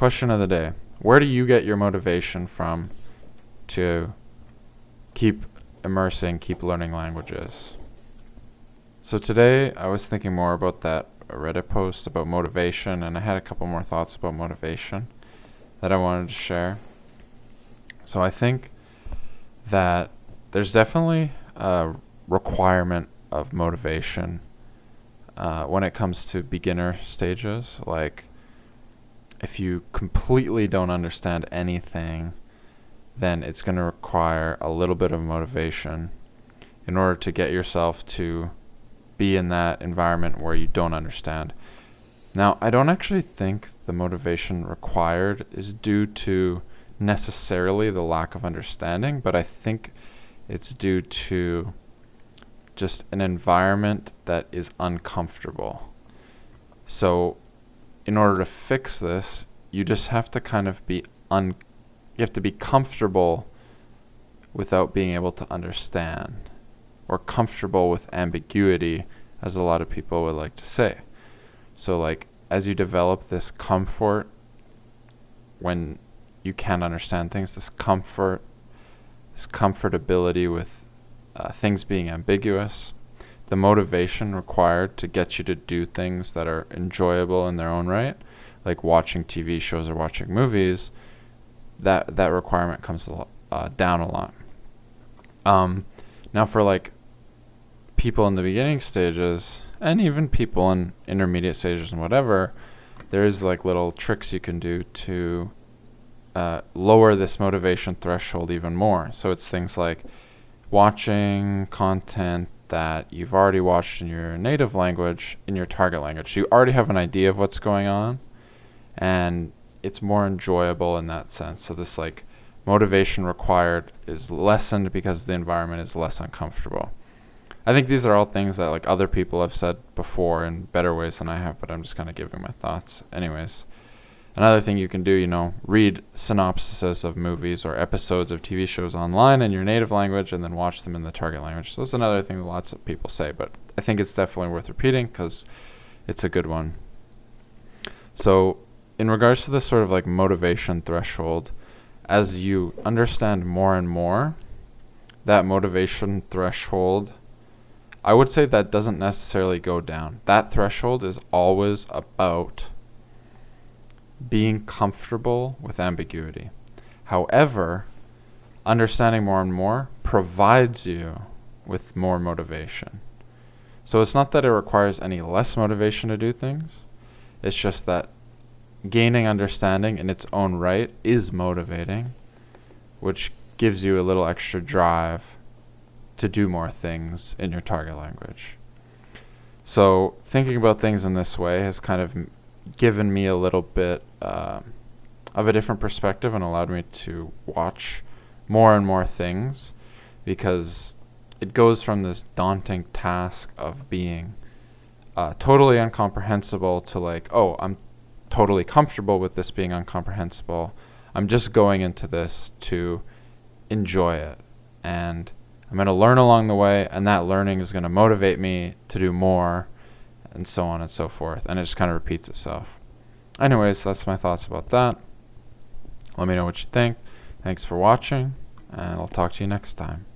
question of the day. Where do you get your motivation from to keep immersing, keep learning languages? So today I was thinking more about that Reddit post about motivation, and I had a couple more thoughts about motivation that I wanted to share. So I think that there's definitely a requirement of motivation when it comes to beginner stages. Like, if you completely don't understand anything, then it's going to require a little bit of motivation in order to get yourself to be in that environment where you don't understand. Now, I don't actually think the motivation required is due to necessarily the lack of understanding, but I think it's due to just an environment that is uncomfortable. So in order to fix this, you just have to kind of be you have to be comfortable without being able to understand, or comfortable with ambiguity, as a lot of people would like to say. So like, as you develop this comfort when you can't understand things, this comfortability with things being ambiguous, the motivation required to get you to do things that are enjoyable in their own right, like watching TV shows or watching movies, that requirement comes down a lot. Now for like people in the beginning stages, and even people in intermediate stages and whatever, there's like little tricks you can do to lower this motivation threshold even more. So it's things like watching content that you've already watched in your native language, in your target language. So you already have an idea of what's going on, and it's more enjoyable in that sense. So this like motivation required is lessened because the environment is less uncomfortable. I think these are all things that like other people have said before in better ways than I have, but I'm just kind of giving my thoughts anyways. Another thing you can do, read synopsises of movies or episodes of TV shows online in your native language and then watch them in the target language. So that's another thing that lots of people say, but I think it's definitely worth repeating because it's a good one. So in regards to this sort of like motivation threshold, as you understand more and more, that motivation threshold, I would say that doesn't necessarily go down. That threshold is always about being comfortable with ambiguity. However, understanding more and more provides you with more motivation. So it's not that it requires any less motivation to do things. It's just that gaining understanding in its own right is motivating, which gives you a little extra drive to do more things in your target language. So thinking about things in this way has kind of given me a little bit of a different perspective and allowed me to watch more and more things, because it goes from this daunting task of being totally incomprehensible to like, oh, I'm totally comfortable with this being incomprehensible. I'm just going into this to enjoy it, and I'm going to learn along the way, and that learning is going to motivate me to do more, and so on and so forth, and it just kind of repeats itself. Anyways, that's my thoughts about that. Let me know what you think. Thanks for watching, and I'll talk to you next time.